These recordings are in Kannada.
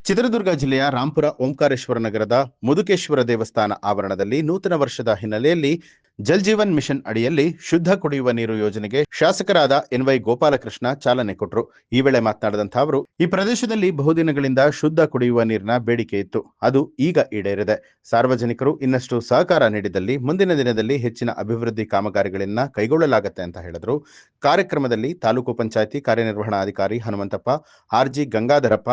ಚಿತ್ರದುರ್ಗ ಜಿಲ್ಲೆಯ ರಾಂಪುರ ಓಂಕಾರೇಶ್ವರ ನಗರದ ಮುದುಕೇಶ್ವರ ದೇವಸ್ಥಾನ ಆವರಣದಲ್ಲಿ ನೂತನ ವರ್ಷದ ಹಿನ್ನೆಲೆಯಲ್ಲಿ ಜಲ್ ಜೀವನ್ ಮಿಷನ್ ಅಡಿಯಲ್ಲಿ ಶುದ್ಧ ಕುಡಿಯುವ ನೀರು ಯೋಜನೆಗೆ ಶಾಸಕರಾದ ಎನ್ವೈ ಗೋಪಾಲಕೃಷ್ಣ ಚಾಲನೆ ಕೊಟ್ಟರು. ಈ ವೇಳೆ ಮಾತನಾಡಿದಂತಹ ಅವರು, ಈ ಪ್ರದೇಶದಲ್ಲಿ ಬಹುದಿನಗಳಿಂದ ಶುದ್ಧ ಕುಡಿಯುವ ನೀರಿನ ಬೇಡಿಕೆ ಇತ್ತು. ಅದು ಈಗ ಈಡೇರಿದೆ. ಸಾರ್ವಜನಿಕರು ಇನ್ನಷ್ಟು ಸಹಕಾರ ನೀಡಿದಲ್ಲಿ ಮುಂದಿನ ದಿನದಲ್ಲಿ ಹೆಚ್ಚಿನ ಅಭಿವೃದ್ಧಿ ಕಾಮಗಾರಿಗಳನ್ನ ಕೈಗೊಳ್ಳಲಾಗುತ್ತೆ ಅಂತ ಹೇಳಿದರು. ಕಾರ್ಯಕ್ರಮದಲ್ಲಿ ತಾಲೂಕು ಪಂಚಾಯಿತಿ ಕಾರ್ಯನಿರ್ವಹಣಾಧಿಕಾರಿ ಹನುಮಂತಪ್ಪ, ಆರ್ಜಿ ಗಂಗಾಧರಪ್ಪ,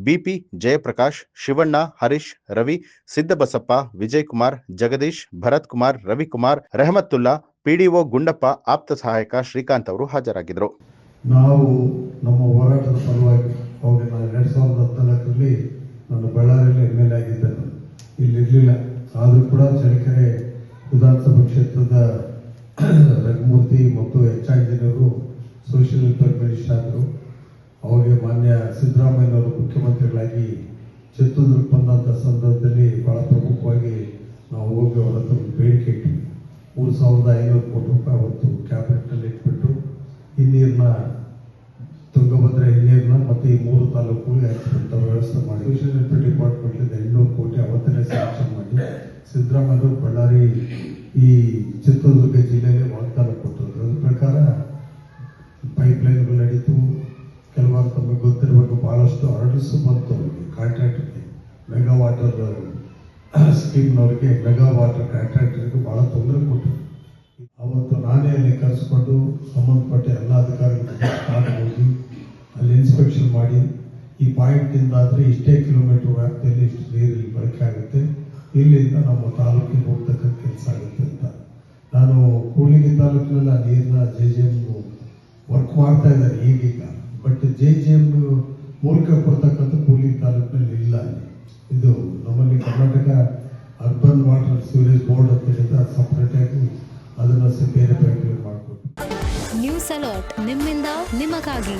ಬಿಪಿ ಜಯಪ್ರಕಾಶ್, ಶಿವಣ್ಣ, ಹರೀಶ್, ರವಿ, ಸಿದ್ದಬಸಪ್ಪ, ವಿಜಯ್ ಕುಮಾರ್, ಜಗದೀಶ್, ಭರತ್ ಕುಮಾರ್, ರವಿಕುಮಾರ್, ರೆಹಮತ್ತುಲ್ಲಾ, ಪಿಡಿಒ ಗುಂಡಪ್ಪ, ಆಪ್ತ ಸಹಾಯಕ ಶ್ರೀಕಾಂತ್ ಅವರು ಹಾಜರಾಗಿದ್ದರು. ನಾವು ನಮ್ಮ ಹೋರಾಟದ ಸಲುವಾಗಿ 2014ರಲ್ಲಿ ನಾನು ಬಳ್ಳಾರಿಯಲ್ಲಿ MLA ಆಗಿದ್ದೆ. ಇಲ್ಲಿರಲಿಲ್ಲ. ಆದರೂ ಕೂಡ ಚಳ್ಳಕೆರೆ ವಿಧಾನಸಭಾ ಕ್ಷೇತ್ರದ ರಘುಮೂರ್ತಿ ಮತ್ತು ಹೆಚ್ಚಾಂಜಿನವರು ಸೋಷಿಯಲ್ ವೆಲ್ಫೇರ್ ಮಿನಿಸ್ಟರ್ ಆದರು. ಅವಾಗ ಮಾನ್ಯ ಸಿದ್ದರಾಮಯ್ಯನವರು ಮುಖ್ಯಮಂತ್ರಿಗಳಾಗಿ ಚಿತ್ರದುರ್ಗ ಬಂದಂಥ ಸಂದರ್ಭದಲ್ಲಿ ಬಹಳ ಪ್ರಮುಖವಾಗಿ ನಾವು ಹೋಗಿ ಅವರ ಹತ್ರ ಬೇಡಿಕೆ ಇಟ್ಟಿವಿ. 3,500 ಕೋಟಿ ರೂಪಾಯಿ ಅವತ್ತು ಕ್ಯಾಬಿನೆಟ್ನಲ್ಲಿ ಇಟ್ಬಿಟ್ಟು ಹಿನ್ನೀರನ್ನ ತುಂಗಭದ್ರಾ ಹಿನ್ನೀರನ್ನ ಮತ್ತು ಈ 3 ತಾಲೂಕುಗಳಿಗೆ ಹಾಕಿಬಿಟ್ಟ ವ್ಯವಸ್ಥೆ ಮಾಡಿ ಸೋಷಿಯಲ್ ವೆಲ್ಫೇರ್ ಡಿಪಾರ್ಟ್ಮೆಂಟ್ಲಿಂದ 800 ಕೋಟಿ ಅವತ್ತೇ ಸ್ಯಾಂಕ್ಷನ್ ಮಾಡಿ ಸಿದ್ದರಾಮಯ್ಯವರು ಬಳ್ಳಾರಿ ಈ ಚಿತ್ರದುರ್ಗ ಜಿಲ್ಲೆಯಲ್ಲಿ ವಾಗ್ದಾನ ಕೊಟ್ಟರು. ಅದ್ರ ಪ್ರಕಾರ ಪೈಪ್ಲೈನ್ಗಳು ನಡೀತು. ಕೆಲವರು ತಮಗೆ ಗೊತ್ತಿರಬೇಕು, ಬಹಳಷ್ಟು ಆರ್ಡರ್ಸ್ ಬಂತು ಕಾಂಟ್ರಾಕ್ಟರ್ಗೆ, ಮೆಗಾ ವಾಟರ್ ಸ್ಕೀಮ್ನವ್ರಿಗೆ, ಮೆಗಾ ವಾಟರ್ ಕಾಂಟ್ರಾಕ್ಟರ್ಗೆ ಬಹಳ ತೊಂದರೆ ಕೊಟ್ಟರು. ಅವತ್ತು ನಾನೇ ಅಲ್ಲಿ ಕರೆಸ್ಕೊಂಡು ಸಂಬಂಧಪಟ್ಟ ಎಲ್ಲ ಅಧಿಕಾರಿಗಳು ಹೋಗಿ ಅಲ್ಲಿ ಇನ್ಸ್ಪೆಕ್ಷನ್ ಮಾಡಿ ಈ ಪಾಯಿಂಟಿಂದ ಆದರೆ ಇಷ್ಟೇ ಕಿಲೋಮೀಟರ್ ವ್ಯಾಪ್ತಿಯಲ್ಲಿ ಇಷ್ಟು ನೀರಲ್ಲಿ ಬಳಕೆ ಆಗುತ್ತೆ, ಇಲ್ಲಿಂದ ನಮ್ಮ ತಾಲೂಕಿಗೆ ಹೋಗ್ತಕ್ಕಂಥ ಕೆಲಸ ಆಗುತ್ತೆ ಅಂತ. ನಾನು ಕೂಡ್ಲಿಗಿ ತಾಲೂಕಿನಲ್ಲಿ ಆ ನೀರಿನ JJM ವರ್ಕ್ ಮಾಡ್ತಾ ಇದ್ದಾರೆ ಈಗೀಗ. ಬಟ್ JJM ಮೂಲಕ ಕೊಡ್ತಕ್ಕಂಥ ಕೂಡ್ಲಿಗಿ ತಾಲೂಕಿನಲ್ಲಿ ಇಲ್ಲ. ಇದು ನಮ್ಮಲ್ಲಿ Karnataka urban water sewerage board ಅಂತ ಹೇಳಿದ್ರೆ ಅದು ಸಪರೇಟ್ ಆಗಿ ಅದನ್ನು ಬೇರೆ ಬ್ಯಾಂಕ್ ಮಾಡಿಕೊಟ್ಟು. ನ್ಯೂಸ್ ಅಲರ್ಟ್ ನಿಮ್ಮಿಂದ ನಿಮಗಾಗಿ.